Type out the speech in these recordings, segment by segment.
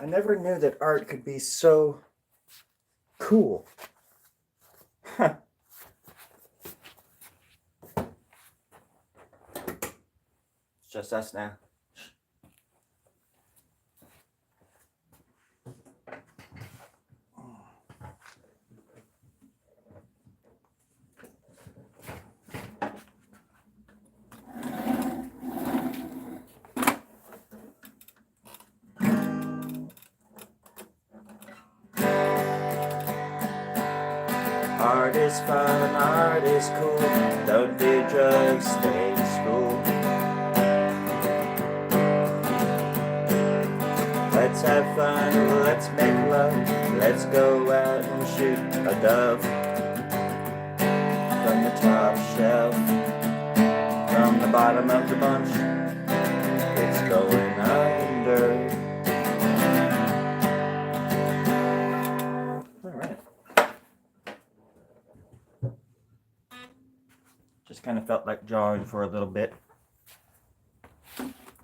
I never knew that art could be so cool. It's just us now. Art is fun, art is cool. Don't do drugs, stay in school. Let's have fun, let's make love. Let's go out and shoot a dove from the top shelf, from the bottom of the bunch. It's going under. Alright. Just kind of felt like drawing for a little bit.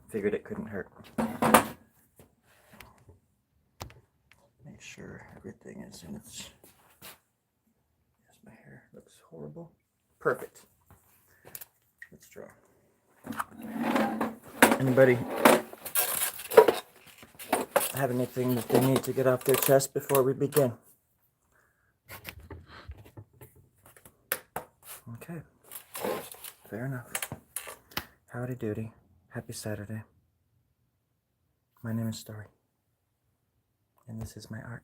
Figured it couldn't hurt. Make sure everything is in its... Yes, my hair looks horrible. Perfect. Let's draw. Anybody have anything that they need to get off their chest before we begin? Okay. Fair enough. Howdy doody. Happy Saturday. My name is Storie. And this is my art.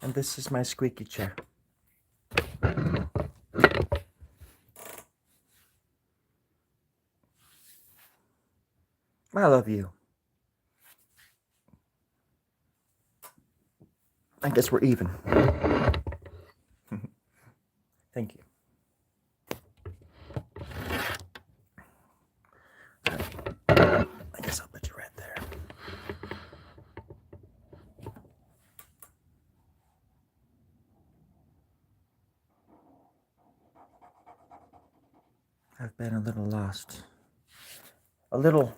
And this is my squeaky chair. I love you. I guess we're even. Thank you. I guess I'll put you right there. I've been a little lost. A little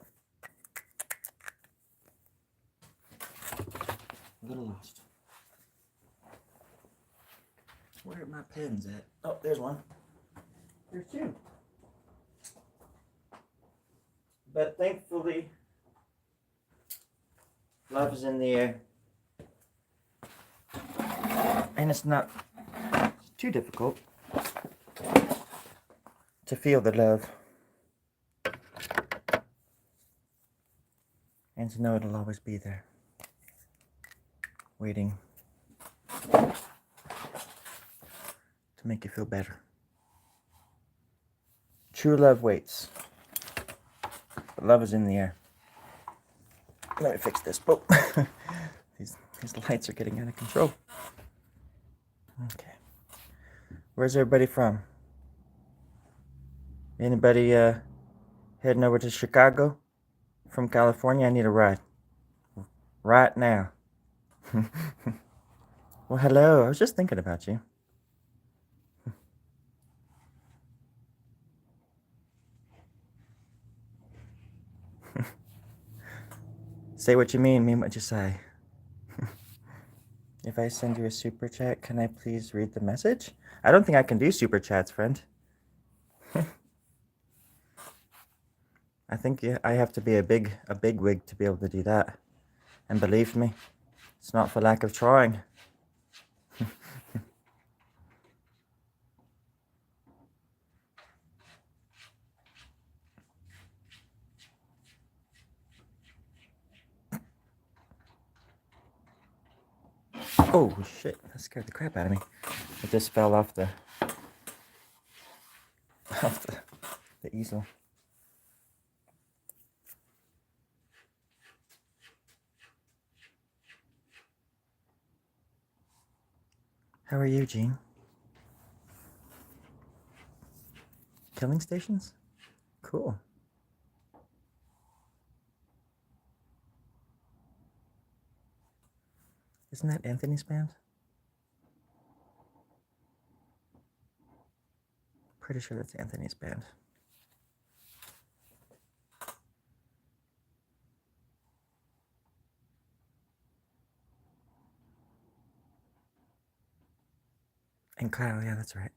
lost. Where are my pens at? Oh, there's one. There's two. But thankfully, love is in the air. And it's not too difficult to feel the love. And to know it'll always be there. Waiting to make you feel better. True love waits. But love is in the air. Let me fix this. Oh. These lights are getting out of control. Okay. Where's everybody from? Anybody heading over to Chicago from California? I need a ride. Right now. Well, hello. I was just thinking about you. Say what you mean what you say. If I send you a super chat, can I please read the message? I don't think I can do super chats, friend. I think I have to be a big wig to be able to do that. And believe me, it's not for lack of trying. Oh shit, that scared the crap out of me. It just fell off the easel. How are you, Gene? Killing stations? Cool. Isn't that Anthony's band? Pretty sure that's Anthony's band. And Kyle, yeah, that's right.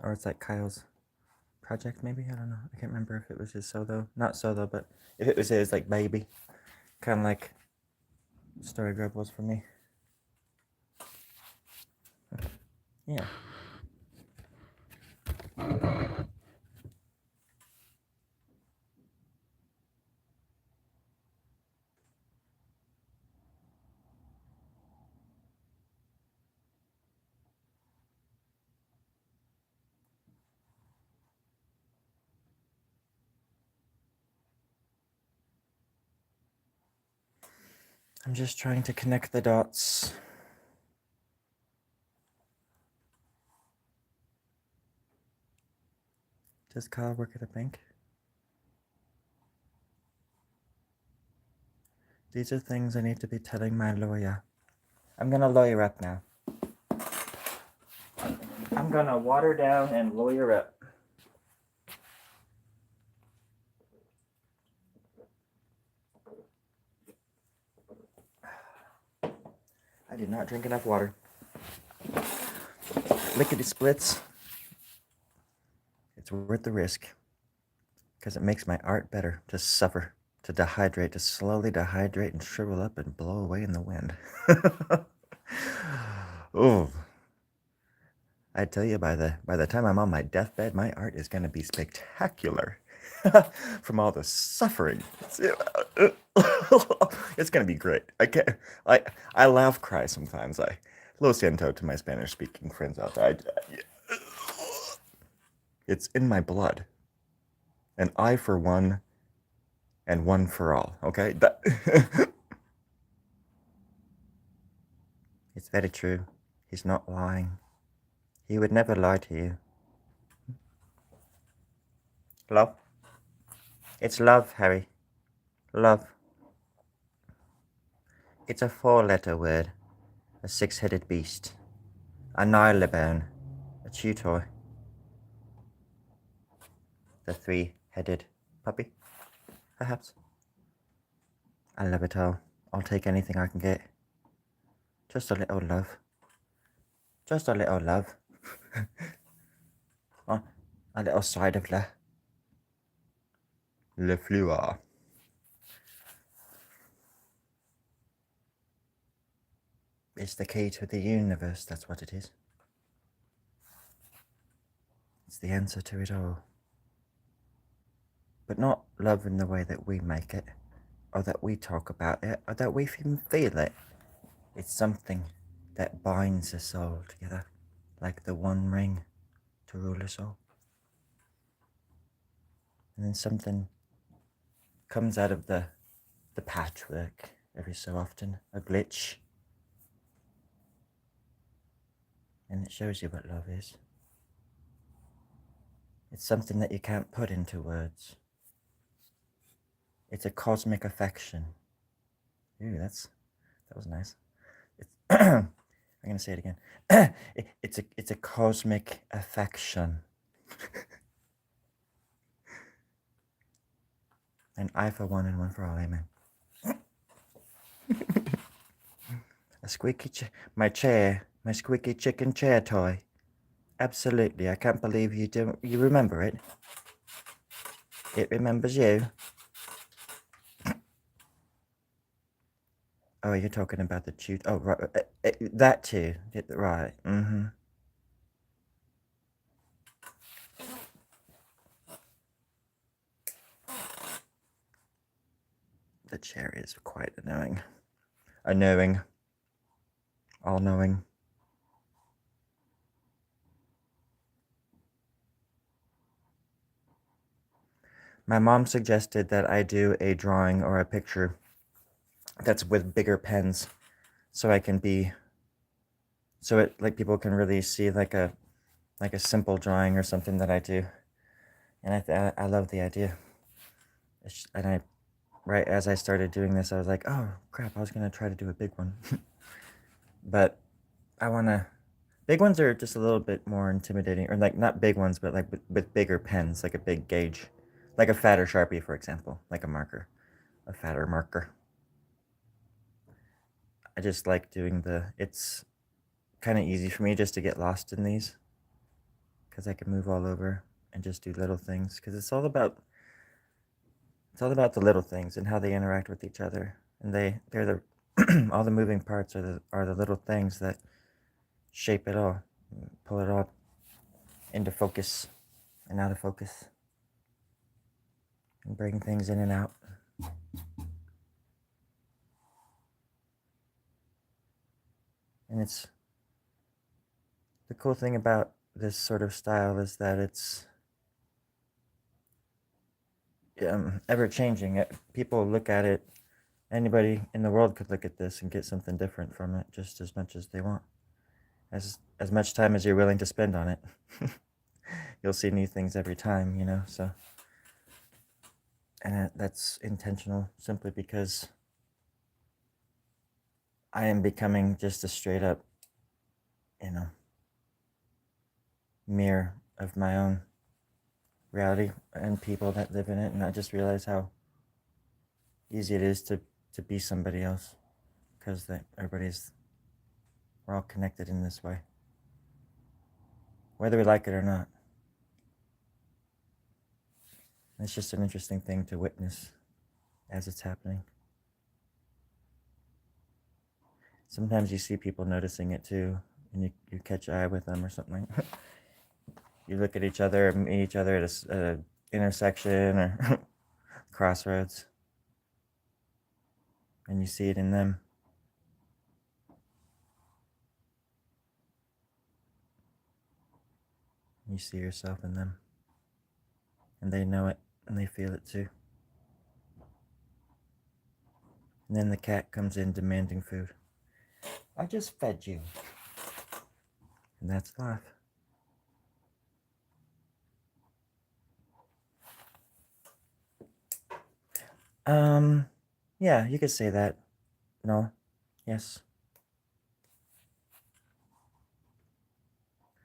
Or it's like Kyle's project, maybe? I don't know. I can't remember if it was his solo. Not solo, but if it was his, like, baby. Kind of like Storie Grubb was for me. Yeah. I'm just trying to connect the dots. Does Kyle work at a bank? These are things I need to be telling my lawyer. I'm gonna lawyer up now. I'm gonna water down and lawyer up. I did not drink enough water. Lickety splits. It's worth the risk. Because it makes my art better to suffer, to dehydrate, to slowly dehydrate and shrivel up and blow away in the wind. Oh, I tell you, by the time I'm on my deathbed, my art is going to be spectacular from all the suffering. It's going to be great. I laugh, cry sometimes. Lo siento to my Spanish-speaking friends out there. It's in my blood. An eye for one and one for all, okay? It's very true. He's not lying. He would never lie to you. Love? It's love, Harry. Love. It's a 4-letter word. A 6-headed beast. A nylabone. A chew toy. The 3-headed puppy, perhaps. I love it all. I'll take anything I can get. Just a little love. Just a little love. Oh, a little side of le fleur. It's the key to the universe, that's what it is. It's the answer to it all. But not love in the way that we make it, or that we talk about it, or that we even feel it. It's something that binds us all together, like the one ring to rule us all. And then something comes out of the patchwork every so often, a glitch. And it shows you what love is. It's something that you can't put into words. It's a cosmic affection. Ooh, that was nice. I'm gonna say it again. It's a cosmic affection. An eye for one and one for all, amen. A squeaky my squeaky chicken chair toy. Absolutely, I can't believe you remember it. It remembers you. Oh, you're talking about the chew. Oh, right. That too. Right. Mm-hmm. The chair is quite annoying. Annoying. All-knowing. My mom suggested that I do a drawing or a picture that's with bigger pens, so I can be, so it like people can really see like a simple drawing or something that I do, and I love the idea. And right as I started doing this, I was like, oh crap, I was gonna try to do a big one, but big ones are just a little bit more intimidating, or like not big ones, but like with bigger pens, like a big gauge, like a fatter Sharpie, for example, like a marker, a fatter marker. I just like doing it's kind of easy for me just to get lost in these because I can move all over and just do little things because it's all about the little things and how they interact with each other, and they're the all the moving parts are the little things that shape it all, pull it all into focus and out of focus, and bring things in and out. And it's the cool thing about this sort of style is that it's ever changing. People look at it. Anybody in the world could look at this and get something different from it just as much as they want. As much time as you're willing to spend on it. You'll see new things every time, so. And that's intentional simply because I am becoming just a straight up, mirror of my own reality and people that live in it. And I just realize how easy it is to be somebody else because we're all connected in this way, whether we like it or not. It's just an interesting thing to witness as it's happening. Sometimes you see people noticing it too, and you catch eye with them or something. You look at each other, meet each other at a intersection or crossroads, and you see it in them. You see yourself in them, and they know it, and they feel it too. And then the cat comes in demanding food. I just fed you. And that's life. Yeah, you could say that. No. Yes.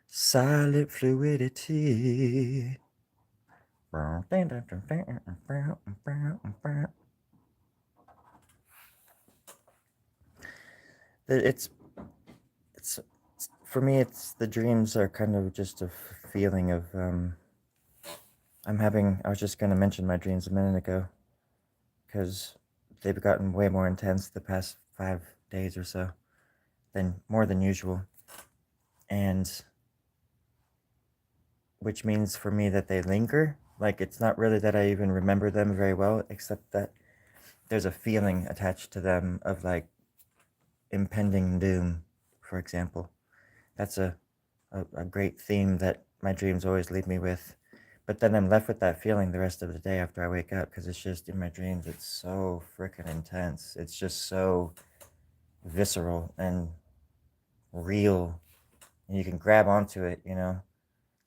Silent fluidity. It's for me. It's the dreams are kind of just a feeling of I was just gonna mention my dreams a minute ago, because they've gotten way more intense the past 5 days or so, more than usual, and which means for me that they linger. Like, it's not really that I even remember them very well, except that there's a feeling attached to them of like impending doom, for example. That's a great theme that my dreams always leave me with. But then I'm left with that feeling the rest of the day after I wake up, because it's just in my dreams, it's so freaking intense. It's just so visceral and real. And you can grab onto it,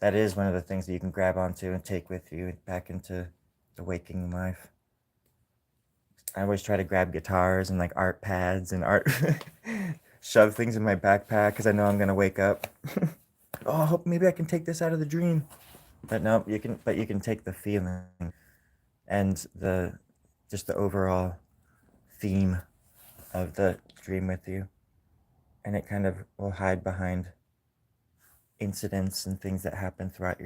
That is one of the things that you can grab onto and take with you back into the waking life. I always try to grab guitars and like art pads and shove things in my backpack because I know I'm gonna wake up. Oh, maybe I can take this out of the dream. But no, you can take the feeling and just the overall theme of the dream with you, and it kind of will hide behind incidents and things that happen throughout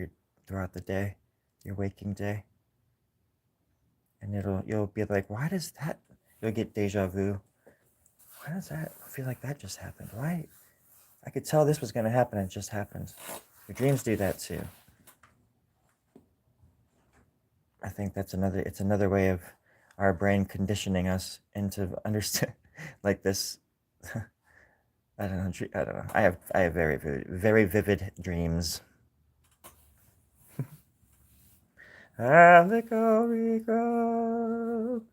the day, your waking day. And you'll be like, why does that? You'll get deja vu. Why does that feel like that just happened? Why? I could tell this was gonna happen. It just happened. Your dreams do that too. I think it's another way of our brain conditioning us into understand like this. I don't know. I have very vivid dreams. Allegory Grove.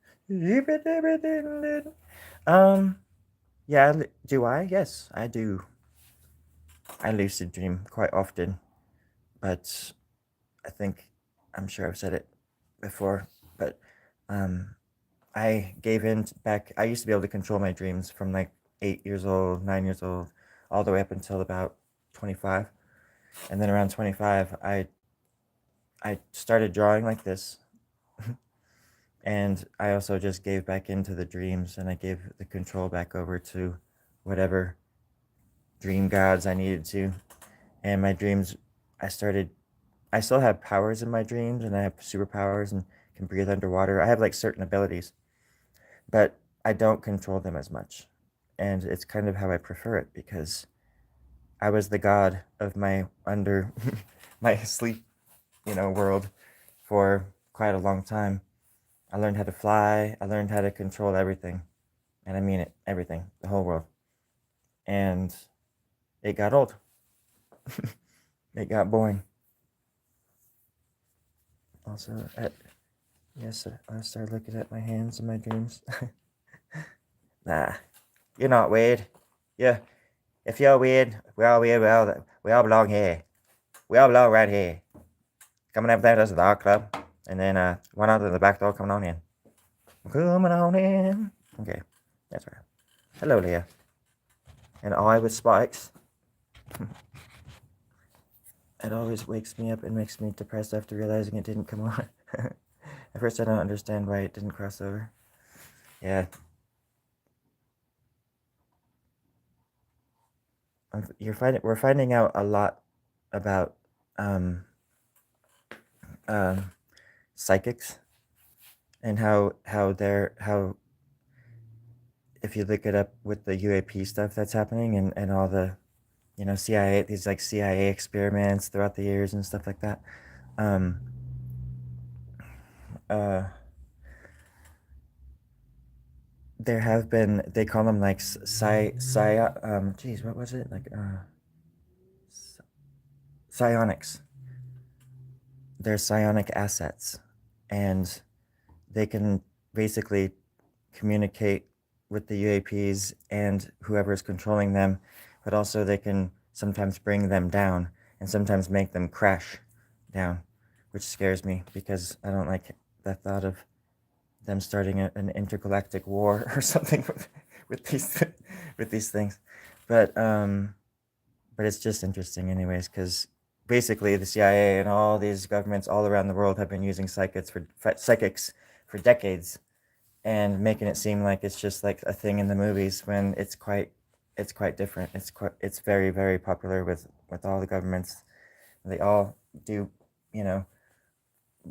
Yeah, do I? Yes, I do. I lucid dream quite often, but I'm sure I've said it before, but I gave in back. I used to be able to control my dreams from like 8 years old, 9 years old, all the way up until about 25. And then around 25, I started drawing like this. And I also just gave back into the dreams, and I gave the control back over to whatever dream gods I needed to. And my dreams, I still have powers in my dreams, and I have superpowers and can breathe underwater. I have like certain abilities, but I don't control them as much. And it's kind of how I prefer it, because I was the god of my my sleep, world for quite a long time. I learned how to fly. I learned how to control everything. And I mean it, everything, the whole world. And it got old. It got boring. Also, I started looking at my hands in my dreams. Nah, you're not weird. Yeah, if you're weird, we're all weird. We all belong here. We all belong right here. Coming up there, that's the art club. And then one out of the back door, coming on in. Coming on in. Okay, that's right. Hello, Leah. An eye with spikes. It always wakes me up and makes me depressed after realizing it didn't come on. At first, I don't understand why it didn't cross over. Yeah. We're finding out a lot about psychics, and how if you look it up with the UAP stuff that's happening, and all the CIA, these like CIA experiments throughout the years and stuff like that. There have been, they call them like geez, what was it, like psionics. They're psionic assets, and they can basically communicate with the UAPs and whoever is controlling them, but also they can sometimes bring them down and sometimes make them crash down, which scares me, because I don't like the thought of them starting an intergalactic war or something with these things. But it's just interesting anyways, because basically the CIA and all these governments all around the world have been using psychics for decades, and making it seem like it's just like a thing in the movies, when it's quite different. It's very, very popular with all the governments. They all do,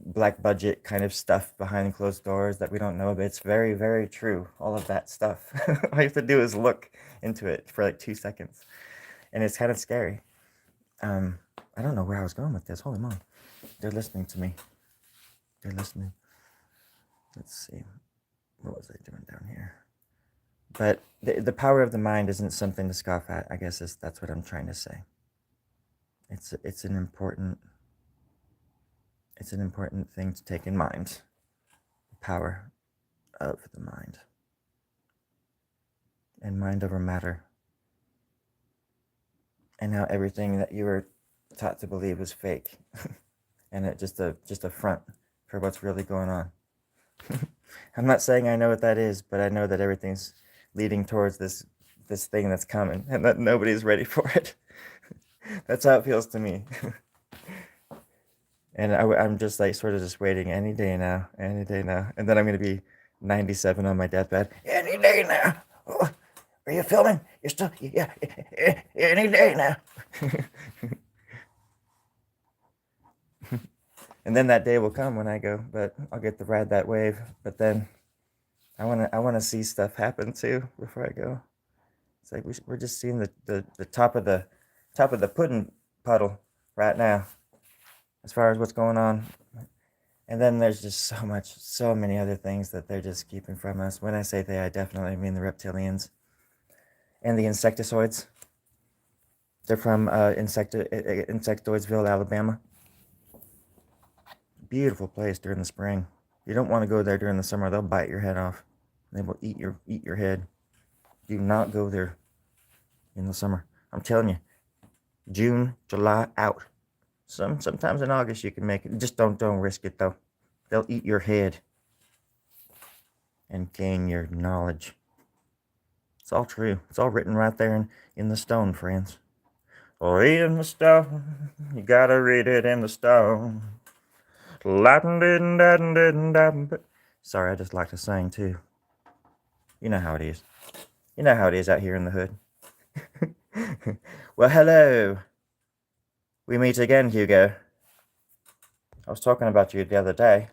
black budget kind of stuff behind closed doors that we don't know, but it's very, very true, all of that stuff. All you have to do is look into it for like 2 seconds, and it's kind of scary. I don't know where I was going with this. Holy moly. They're listening to me. They're listening. Let's see. What was I doing down here? But the power of the mind isn't something to scoff at, I guess that's what I'm trying to say. It's an important thing to take in mind. The power of the mind. And mind over matter. And how everything that you were taught to believe was fake. And it just a front for what's really going on. I'm not saying I know what that is, but I know that everything's leading towards this thing that's coming, and that nobody's ready for it. That's how it feels to me. And I'm just like sort of just waiting any day now. And then I'm going to be 97 on my deathbed. Any day now. Oh, are you filming? You're still, yeah, any day now. And then that day will come when I go, but I'll get to ride that wave. But then I want to see stuff happen too before I go. It's like we're just seeing the top of the pudding puddle right now, as far as what's going on. And then there's just so many other things that they're just keeping from us. When I say they, I definitely mean the reptilians and the insectoids. They're from Insectoidsville, Alabama. Beautiful place during the spring. You don't want to go there during the summer. They'll bite your head off. They will eat your head. Do not go there in the summer. I'm telling you, June, July, out. Sometimes in August you can make it. Just don't risk it though. They'll eat your head and gain your knowledge. It's all true. It's all written right there in the stone, friends. Read in the stone. You gotta read it in the stone. Sorry, I just like to sing too. You know how it is. You know how it is out here in the hood. Well, hello. We meet again, Hugo. I was talking about you the other day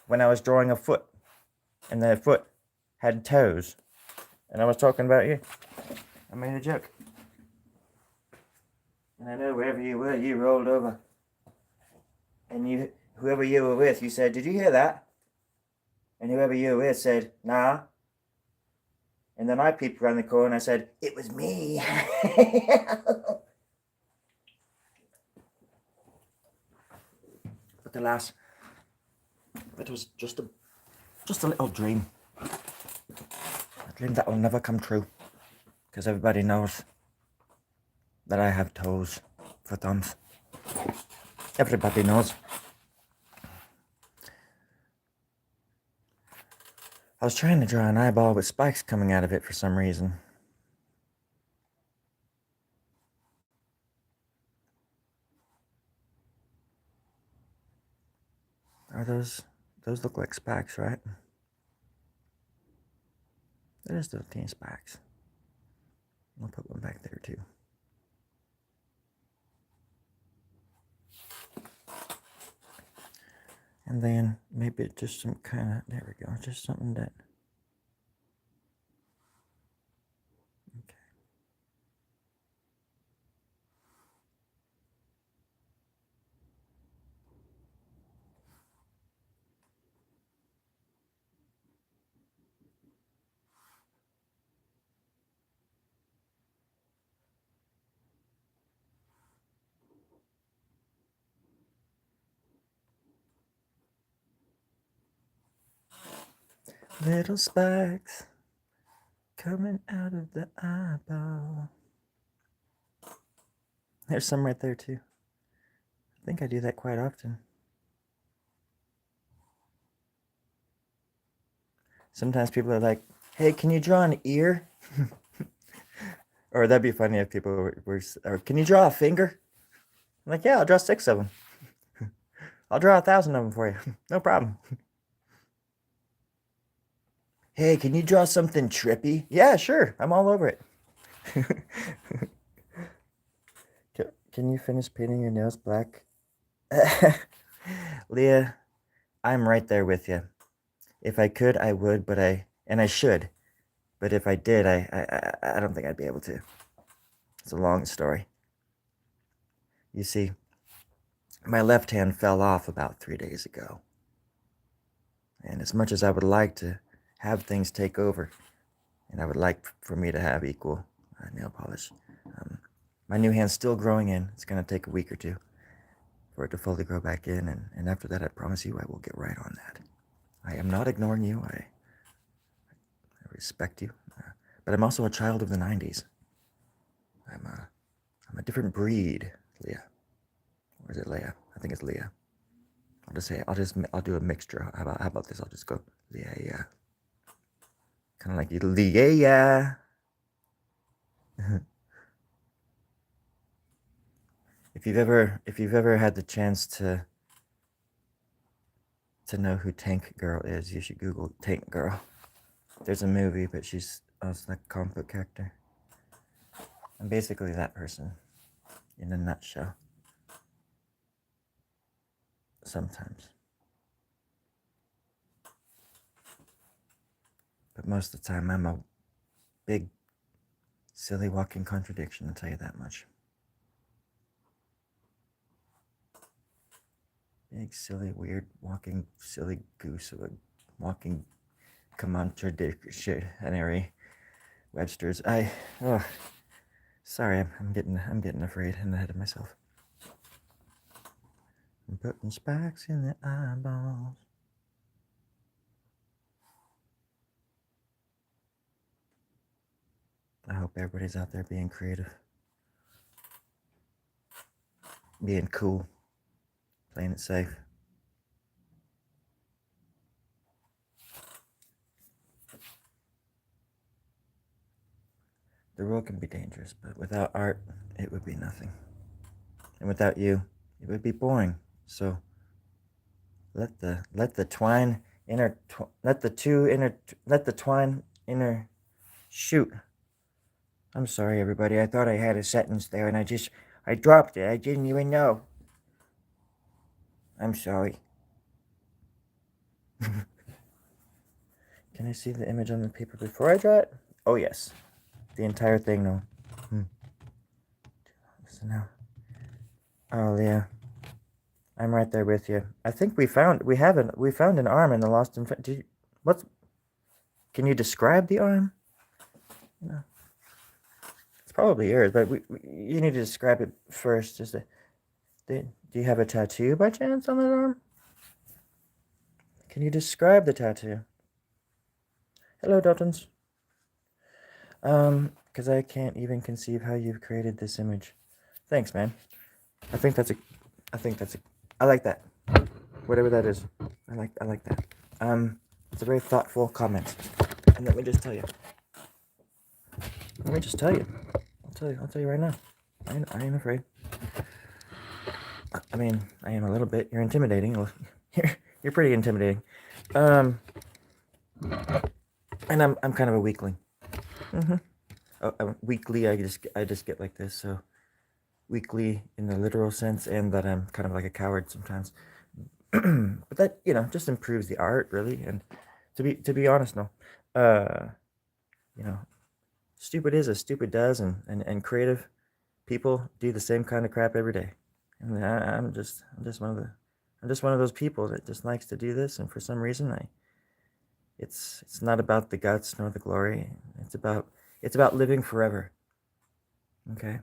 when I was drawing a foot, and the foot had toes, and I was talking about you. I made a joke. And I know wherever you were, you rolled over. And whoever you were with, you said, "Did you hear that?" And whoever you were with said, "Nah." And then I peeped around the corner and I said, "It was me." But alas, it was just a little dream. A dream that will never come true. Because everybody knows that I have toes for thumbs. Everybody knows. I was trying to draw an eyeball with spikes coming out of it for some reason. Are those look like spikes, right? There's those teeny spikes. I'll put one back there too. And then maybe just some kind of, there we go, just something that, okay. Little spikes coming out of the eyeball. There's some right there too. I think I do that quite often. Sometimes people are like, "Hey, can you draw an ear?" Or that'd be funny if people were or "Can you draw a finger?" I'm like, "Yeah, I'll draw 6 of them. I'll draw 1,000 of them for you. No problem." "Hey, can you draw something trippy?" "Yeah, sure. I'm all over it." Can you finish painting your nails black? Leah, I'm right there with you. If I could, I would, and I should. But if I did, I don't think I'd be able to. It's a long story. You see, my left hand fell off about 3 days ago. And as much as I would like to have things take over, and I would like for me to have equal nail polish, my new hand's still growing in. It's going to take a week or two for it to fully grow back in. And after that, I promise you I will get right on that. I am not ignoring you. I respect you. But I'm also a child of the 90s. I'm a different breed, Leah. Or is it Leah? I think it's Leah. I'll do a mixture. How about this? I'll just go Leah, yeah. Kind of like you, Leah, yeah. If you've ever had the chance to know who Tank Girl is, you should Google Tank Girl. There's a movie, but it's like a comic book character. I'm basically that person, in a nutshell. Sometimes. But most of the time, I'm a big, silly walking contradiction, I'll tell you that much. Big, silly, weird, walking, silly goose of a walking contradictionary Webster's. Sorry, I'm getting afraid and ahead of myself. I'm putting spikes in the eyeballs. I hope everybody's out there being creative, being cool, playing it safe. the world can be dangerous, but without art, it would be nothing. And without you, it would be boring. So let the twine inter let the two inter let the twine inter shoot. I'm sorry, everybody. I thought I had a sentence there, and I dropped it. I didn't even know. I'm sorry. Can I see the image on the paper before I draw it? Oh yes, the entire thing. No. So now, oh yeah, I'm right there with you. I think we found an arm in the lost and what's? Can you describe the arm? No, it's probably yours, but you need to describe it first. Do you have a tattoo by chance on that arm? Can you describe the tattoo? Hello, Daltons. Because I can't even conceive how you've created this image. Thanks, man. I think that's I like that. Whatever that is. I like that. It's a very thoughtful comment. And let me just tell you. I'll tell you right now. I ain't afraid. I mean, I am a little bit. You're intimidating. You're pretty intimidating. And I'm kind of a weakling. Weakly, I just get like this. So weakly in the literal sense, and that I'm kind of like a coward sometimes. But that, just improves the art, really. And to be honest, no, stupid is as stupid does, and creative people do the same kind of crap every day. And I'm just one of those people that just likes to do this, and for some reason it's not about the guts nor the glory. It's about living forever. Okay.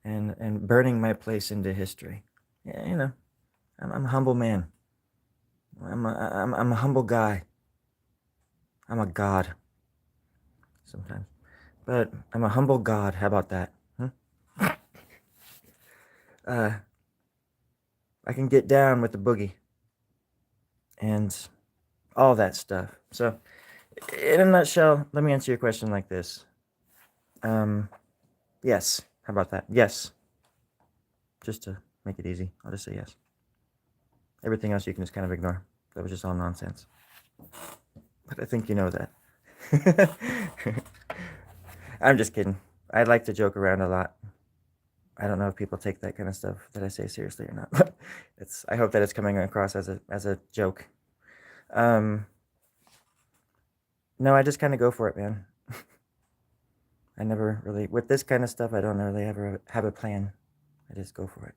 And burning my place into history. Yeah, I'm a humble man. I'm a humble guy. I'm a god sometimes, but I'm a humble god. How about that? I can get down with the boogie and all that stuff. So, in a nutshell, let me answer your question like this. Yes. How about that? Yes. Just to make it easy, I'll just say yes. Everything else you can just kind of ignore. That was just all nonsense. But I think you know that. I'm just kidding. I like to joke around a lot. I don't know if people take that kind of stuff that I say seriously or not. But I hope that it's coming across as a joke. No, I just kind of go for it, man. I never really, with this kind of stuff, I don't really ever have a plan. I just go for it.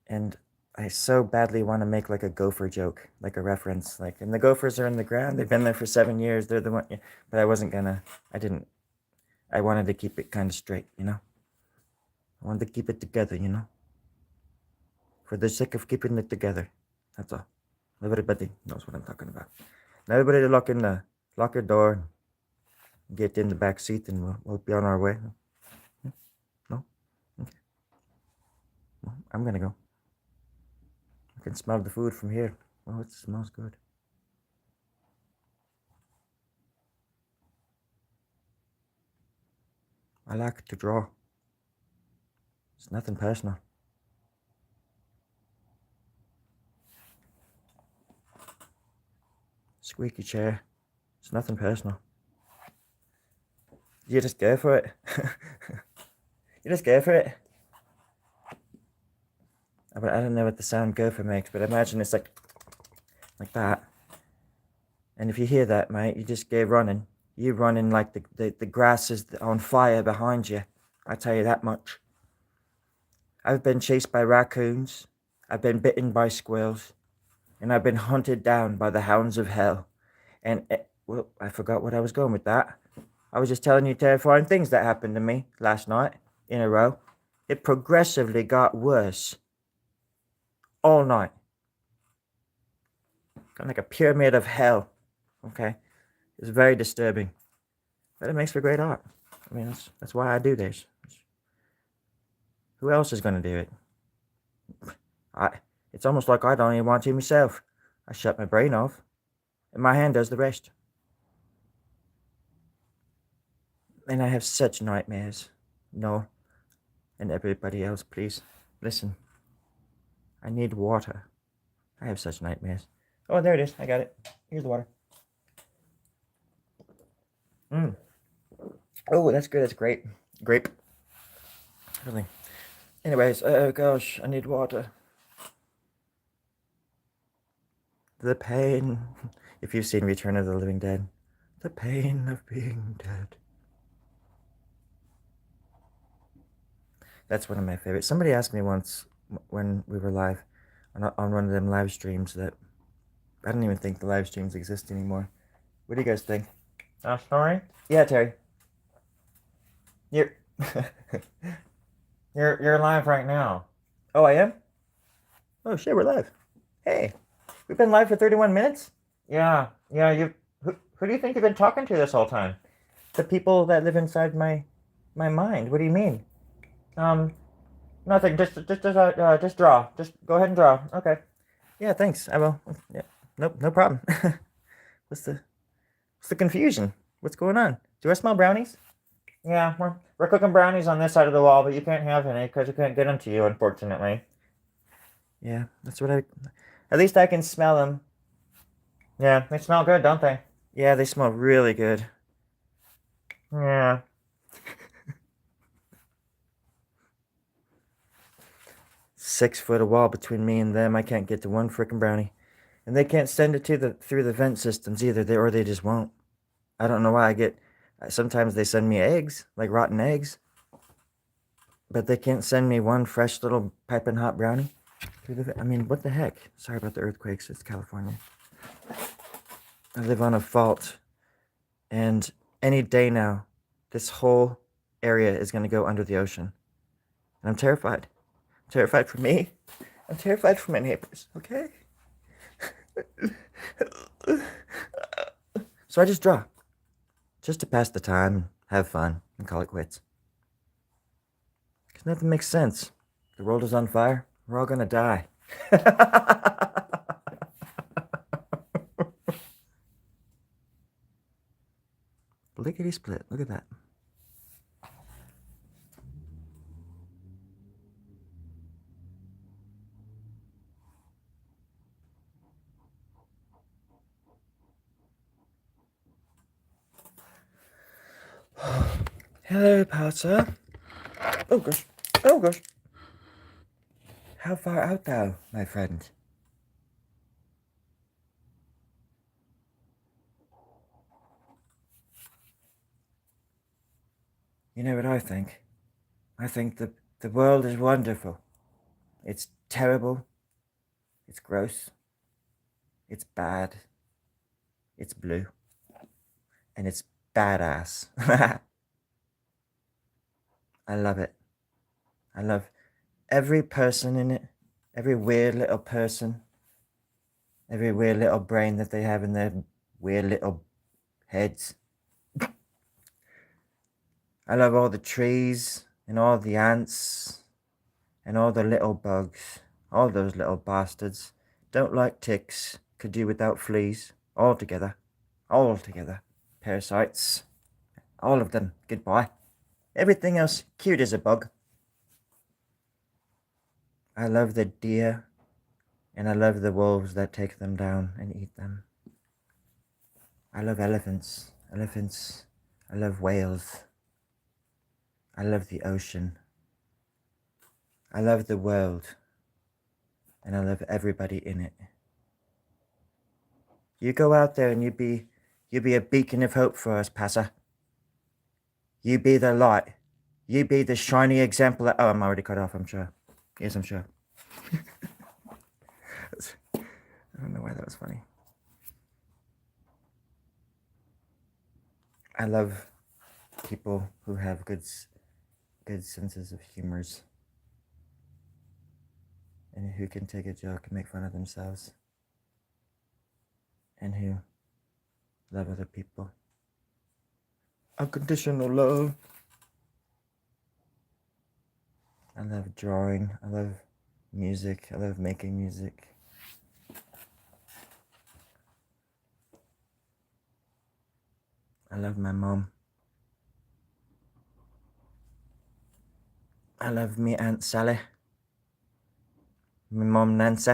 And I so badly want to make like a gopher joke, like a reference. Like, and the gophers are in the ground. They've been there for 7 years. They're the one. But I wasn't gonna. I wanted to keep it kind of straight, I wanted to keep it together, for the sake of keeping it together. That's all. Everybody knows what I'm talking about. Now everybody lock your door, get in the back seat, and we'll be on our way. No? Okay. Well, I'm gonna go. I can smell the food from here. Oh, it smells good. I like to draw. It's nothing personal. Squeaky chair. It's nothing personal. You just go for it. You just go for it. But I don't know what the sound gopher makes, but imagine it's like that. And if you hear that, mate, you just go running. You running like the grass is on fire behind you. I tell you that much. I've been chased by raccoons. I've been bitten by squirrels. And I've been hunted down by the hounds of hell. And, well, I forgot what I was going with that. I was just telling you terrifying things that happened to me last night in a row. It progressively got worse. All night. Kind of like a pyramid of hell. Okay? It's very disturbing. But it makes for great art. I mean, that's why I do this. Who else is going to do it? It's almost like I don't even want to myself. I shut my brain off. And my hand does the rest. And I have such nightmares. No. And everybody else, please, listen. I need water. I have such nightmares. Oh, there it is. I got it. Here's the water. Oh, that's good. That's great. Grape. Really. Anyways, oh gosh, I need water. The pain. If you've seen Return of the Living Dead. The pain of being dead. That's one of my favorites. Somebody asked me once when we were live on one of them live streams that I don't even think the live streams exist anymore. What do you guys think? Story? Yeah, Terry. You're you're live right now. Oh, I am? Oh shit, we're live. Hey, we've been live for 31 minutes? Yeah, you who do you think you've been talking to this whole time? The people that live inside my mind. What do you mean? Nothing. Just draw. Just go ahead and draw. Okay. Yeah, thanks. I will. Yeah. Nope, no problem. What's the confusion? What's going on? Do I smell brownies? Yeah, we're cooking brownies on this side of the wall, but you can't have any because we can't get them to you, unfortunately. Yeah, that's what I... At least I can smell them. Yeah, they smell good, don't they? Yeah, they smell really good. Yeah. 6 foot of wall between me and them. I can't get to one frickin' brownie. And they can't send it to through the vent systems either. They just won't. I don't know why I get... Sometimes they send me eggs, like rotten eggs. But they can't send me one fresh little piping hot brownie. I mean, what the heck? Sorry about the earthquakes. It's California. I live on a fault. And any day now, this whole area is going to go under the ocean. And I'm terrified. I'm terrified for me. I'm terrified for my neighbors, okay? So I just draw. Just to pass the time, have fun, and call it quits. Because nothing makes sense. The world is on fire. We're all gonna die. Lickety split. Look at that. Hello, Potter. Oh gosh. Oh gosh. How far out thou, my friend? You know what I think? I think the world is wonderful. It's terrible. It's gross. It's bad. It's blue. And it's badass. I love it. I love every person in it. Every weird little person. Every weird little brain that they have in their weird little heads. I love all the trees and all the ants and all the little bugs. All those little bastards. Don't like ticks. Could do without fleas. All together. All together. Parasites. All of them. Goodbye. Everything else cute as a bug. I love the deer. And I love the wolves that take them down and eat them. I love elephants. Elephants. I love whales. I love the ocean. I love the world. And I love everybody in it. You go out there and you be a beacon of hope for us, Passa. You be the light. You be the shiny example of... Oh, I'm already cut off, I'm sure. Yes, I'm sure. I don't know why that was funny. I love people who have good senses of humors. And who can take a joke and make fun of themselves. And who love other people. Unconditional love. I love drawing. I love music. I love making music. I love my mom. I love me Aunt Sally. Me Mom Nancy.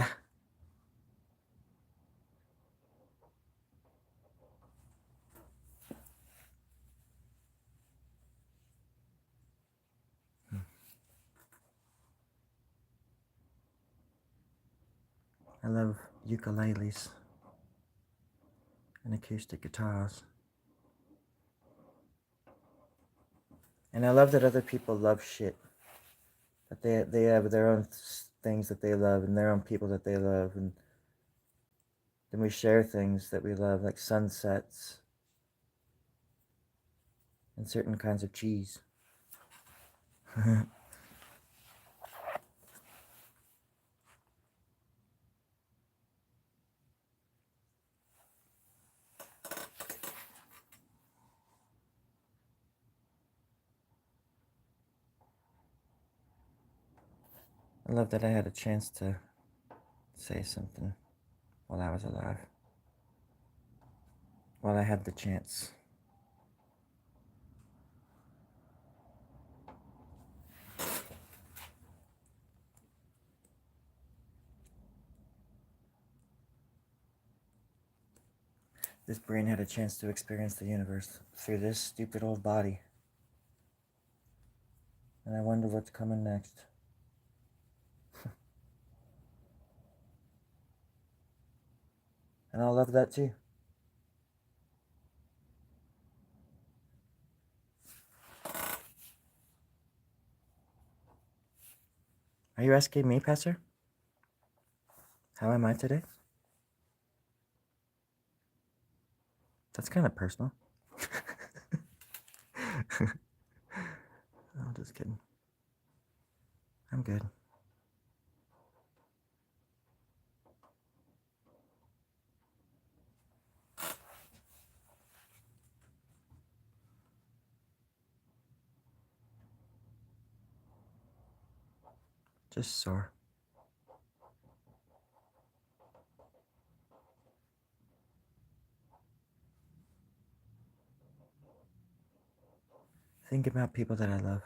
I love ukuleles and acoustic guitars. And I love that other people love shit. That they have their own things that they love and their own people that they love, and then we share things that we love, like sunsets and certain kinds of cheese. I love that I had a chance to say something while I was alive. While I had the chance. This brain had a chance to experience the universe through this stupid old body. And I wonder what's coming next. And I'll love that too. Are you asking me, Pastor? How am I today? That's kind of personal. I'm just kidding. I'm good. Just sore. Think about people that I love.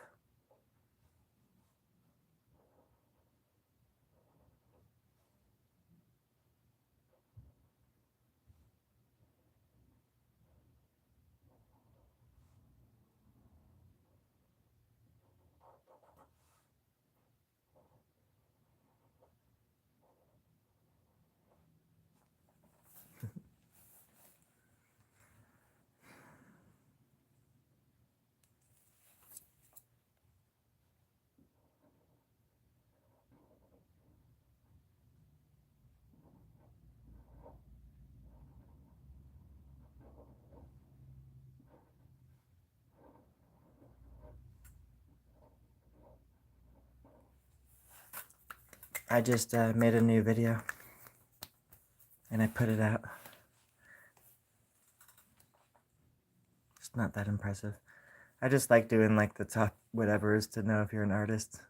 I just made a new video and I put it out. It's not that impressive. I just like doing like the top whatevers to know if you're an artist.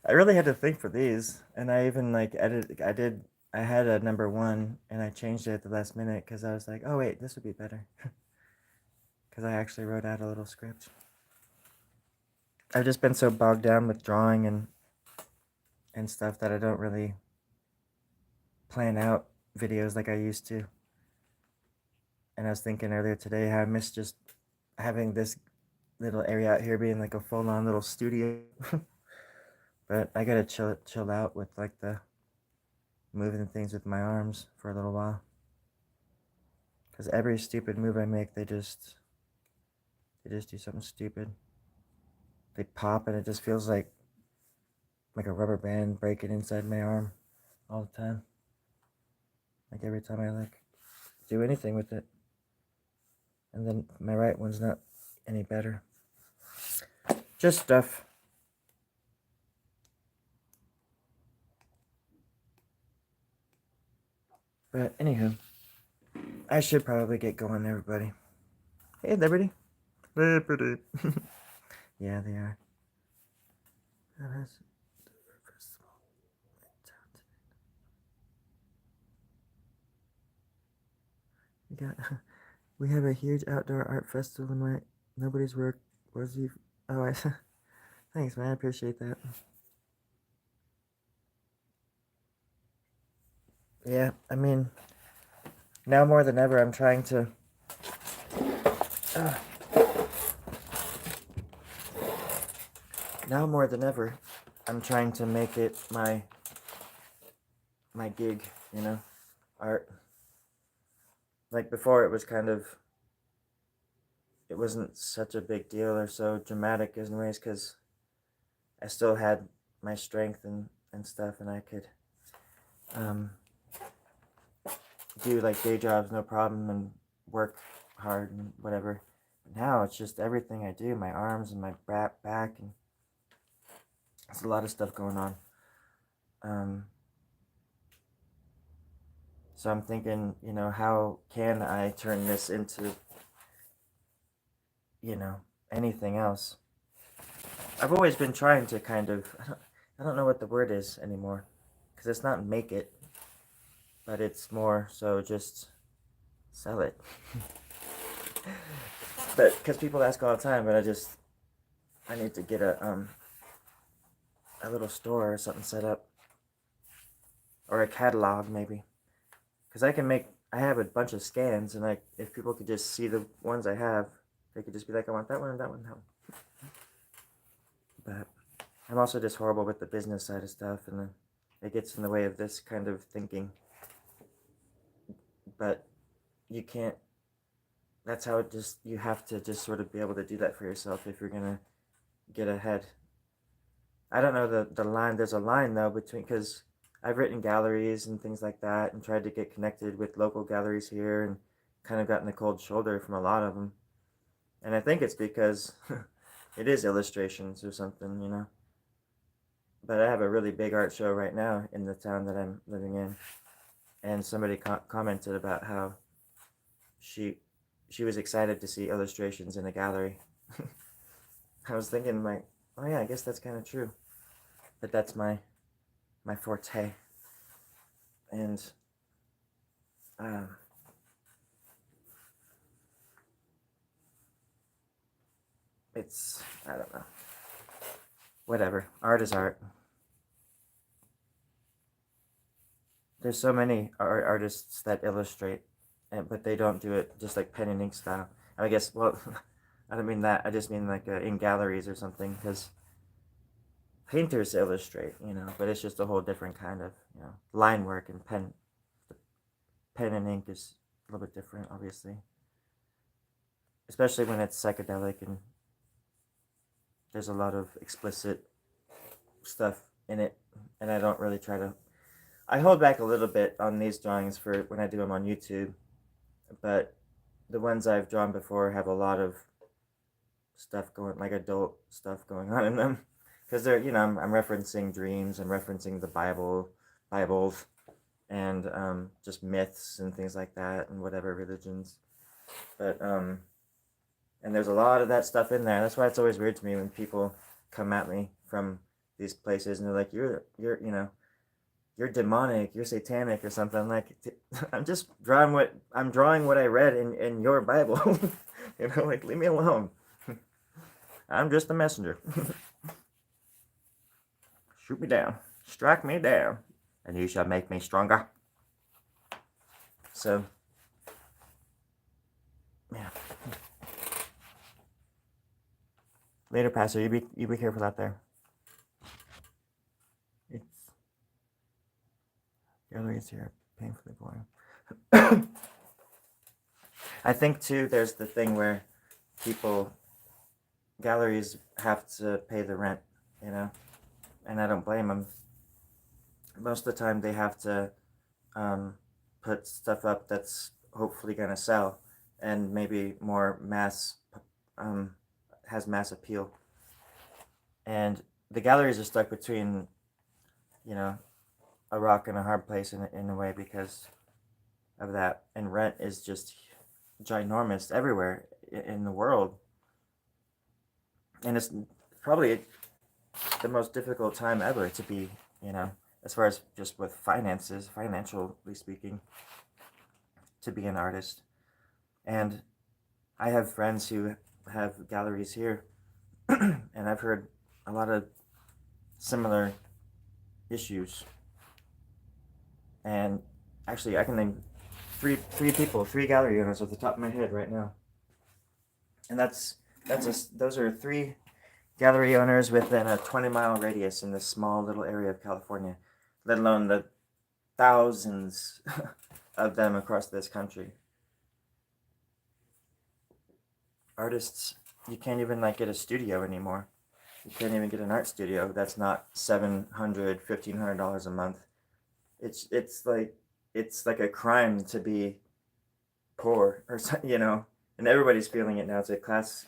I really had to think for these, and I even like I had a number 1 and I changed it at the last minute because I was like, oh wait, this would be better. Because I actually wrote out a little script. I've just been so bogged down with drawing and stuff that I don't really plan out videos like I used to. And I was thinking earlier today how I miss just having this little area out here being like a full-on little studio. But I gotta chill out with like the moving things with my arms for a little while. Because every stupid move I make, they just do something stupid. They pop and it just feels like a rubber band breaking inside my arm all the time. Like every time I like do anything with it. And then my right one's not any better. Just stuff. But anywho, I should probably get going, everybody. Hey, Liberty. Liberty. Yeah, they are. We have a huge outdoor art festival tonight. Nobody's work. Was you? Oh, Thanks, man. I appreciate that. Yeah, I mean, now more than ever, I'm trying to. Uh, now more than ever, I'm trying to make it my gig. You know, art. Like before, it was kind of. It wasn't such a big deal or so dramatic in ways because I still had my strength and stuff, and I could um, do like day jobs no problem and work hard and whatever. But now it's just everything I do, my arms and my back, and there's a lot of stuff going on. So I'm thinking, how can I turn this into, anything else? I've always been trying to kind of, I don't know what the word is anymore, because it's not make it, but it's more so just sell it. But because people ask all the time, but I need to get a little store or something set up, or a catalog maybe, because I have a bunch of scans, and if people could just see the ones I have, they could just be like, I want that one and that one and that one. But I'm also just horrible with the business side of stuff, and then it gets in the way of this kind of thinking. But you can't. That's how you have to just sort of be able to do that for yourself if you're gonna get ahead. I don't know the line. There's a line though because I've written galleries and things like that, and tried to get connected with local galleries here, and kind of gotten the cold shoulder from a lot of them. And I think it's because it is illustrations or something. But I have a really big art show right now in the town that I'm living in, and somebody commented about how she was excited to see illustrations in a gallery. I was thinking like, oh yeah, I guess that's kind of true, but that's my forte, and it's, I don't know, whatever. Art is art. There's so many artists that illustrate, but they don't do it just like pen and ink style. I guess, well, I don't mean that. I just mean like in galleries or something, because painters illustrate, but it's just a whole different kind of, line work, and pen and ink is a little bit different, obviously. Especially when it's psychedelic and there's a lot of explicit stuff in it, and I don't really try to. I hold back a little bit on these drawings for when I do them on YouTube, but the ones I've drawn before have a lot of stuff going, like adult stuff going on in them, because they're, I'm referencing dreams, I'm referencing the Bibles, and just myths and things like that, and whatever religions, but and there's a lot of that stuff in there. That's why it's always weird to me when people come at me from these places and they're like, you're demonic, you're satanic or something. I'm like, I'm just drawing what I read in your Bible. Like, leave me alone. I'm just a messenger. Shoot me down, strike me down, and you shall make me stronger. So, yeah. Later, Pastor. You be careful out there. It's galleries here, painfully boring. I think too, there's the thing where galleries have to pay the rent, and I don't blame them. Most of the time, they have to put stuff up that's hopefully gonna sell, and maybe more has mass appeal. And the galleries are stuck between, a rock and a hard place in a way because of that. And rent is just ginormous everywhere in the world. And it's probably the most difficult time ever to be, as far as just with finances, financially speaking, to be an artist. And I have friends who have galleries here, and I've heard a lot of similar issues. And actually, I can name three people, three gallery owners off the top of my head right now. And those are three gallery owners within a 20-mile radius in this small little area of California, let alone the thousands of them across this country. Artists, you can't even like get a studio anymore. You can't even get an art studio that's not $700, $1,500 a month. It's like a crime to be poor, or you know, and everybody's feeling it now. It's a class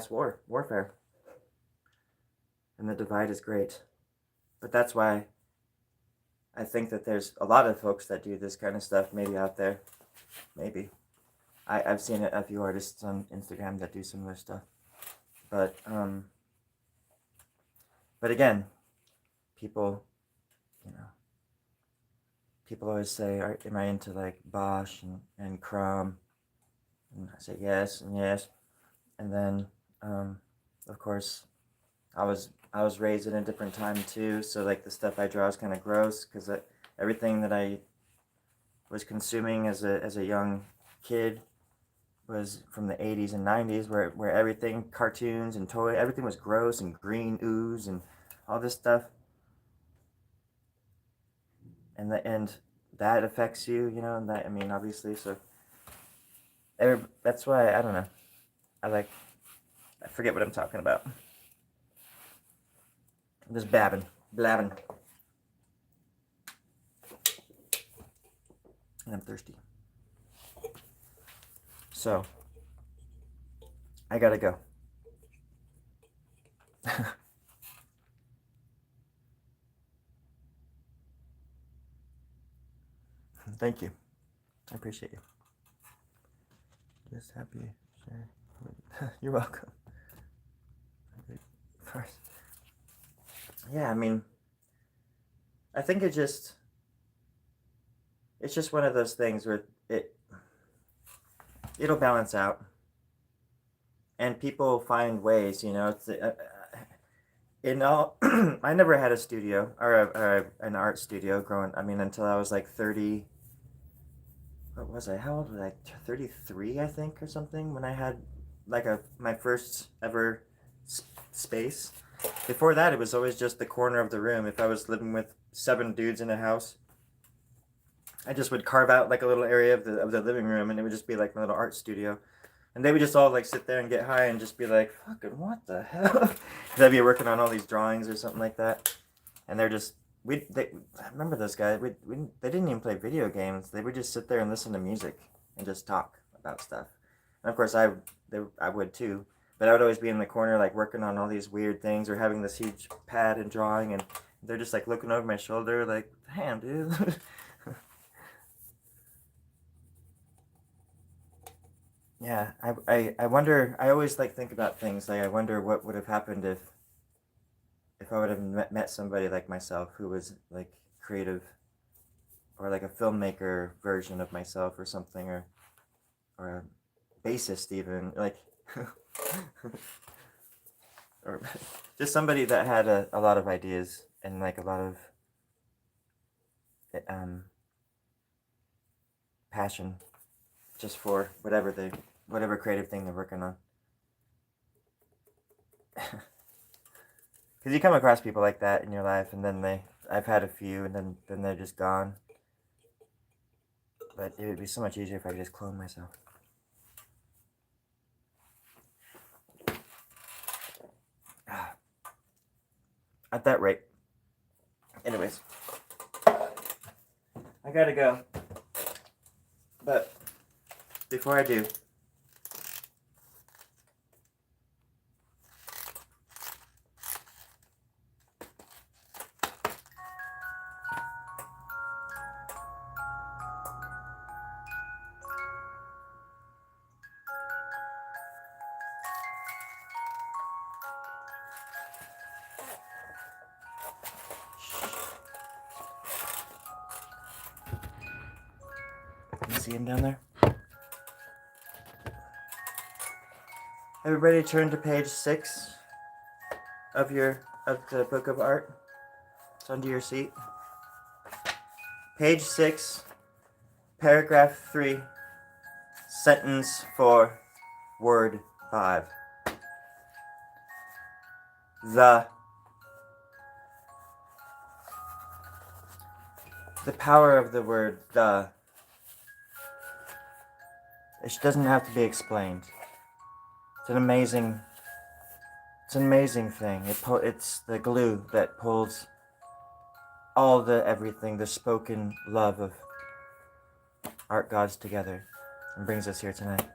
warfare, and the divide is great. But that's why I think that there's a lot of folks that do this kind of stuff maybe out there. Maybe I've seen a few artists on Instagram that do similar stuff. But again, people, you know, people always say, am I into like Bosch and Crumb? And I say yes and yes. And then, of course, I was raised in a different time too. So like the stuff I draw is kind of gross because everything that I was consuming as a young kid was from the 80s and 90s, where everything, cartoons and toy, everything was gross and green ooze and all this stuff. And that affects you, you know, and that, I mean, obviously, so that's why, I don't know, I forget what I'm talking about. I'm just blabbing. And I'm thirsty. So, I gotta go. Thank you. I appreciate you. Just happy. Sure. You're welcome. First. Yeah, I mean, I think it's just one of those things where it'll balance out, and people find ways, you know. I never had a studio or an art studio growing. I mean, until I was like 30. What was I? How old was I? 33, I think, or something, when I had like my first ever space. Before that, it was always just the corner of the room. If I was living with 7 dudes in a house, I just would carve out like a little area of the living room, and it would just be like my little art studio. And they would just all like sit there and get high and just be like, fucking what the hell? Because I'd be working on all these drawings or something like that. And they're just, I remember those guys, they didn't even play video games. They would just sit there and listen to music and just talk about stuff. And of course I would too. But I would always be in the corner like working on all these weird things or having this huge pad and drawing, and they're just like looking over my shoulder like, damn, dude. Yeah, I wonder, I always like think about things, like I wonder what would have happened if I would have met somebody like myself who was like creative, or like a filmmaker version of myself or something, or a bassist even, like or just somebody that had a lot of ideas and like a lot of passion just for whatever creative thing they're working on. Because you come across people like that in your life, and then I've had a few, and then they're just gone. But it would be so much easier if I could just clone myself. At that rate. Anyways. I gotta go. But before I do, you see him down there? Everybody turn to page 6 of the book of art. It's under your seat. Page 6, paragraph 3, sentence 4, word 5. The power of the word the. It doesn't have to be explained. It's an amazing thing. It's the glue that pulls all everything, the spoken love of art gods together and brings us here tonight.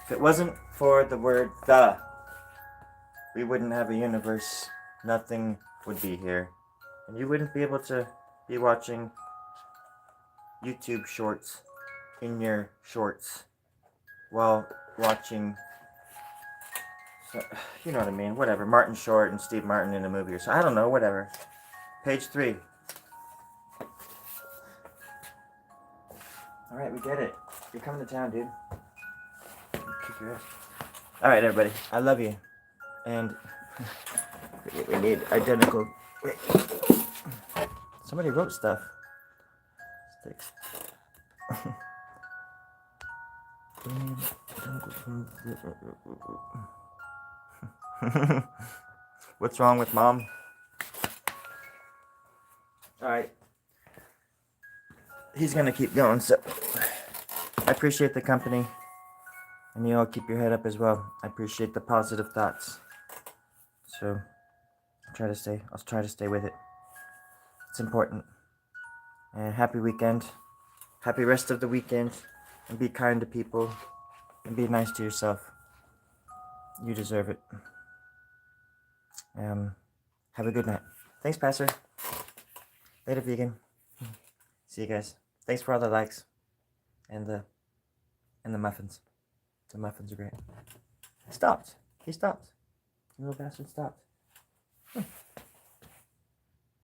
If it wasn't for the word the, we wouldn't have a universe. Nothing would be here. And you wouldn't be able to be watching YouTube shorts in your shorts while watching, you know what I mean, whatever, Martin Short and Steve Martin in a movie or so. I don't know, whatever. Page 3. Alright, we get it. You're coming to town, dude. Kick your ass. Alright, everybody. I love you. And we need identical. Wait. Somebody wrote stuff. Sticks. What's wrong with Mom? Alright. He's gonna keep going, so I appreciate the company. And you all keep your head up as well. I appreciate the positive thoughts. So I'll try to stay with it. It's important. And happy weekend. Happy rest of the weekend. And be kind to people. And be nice to yourself. You deserve it. Have a good night. Thanks, Pastor. Later, vegan. See you guys. Thanks for all the likes. And the muffins. The muffins are great. Stopped. He stopped. The little bastard stopped.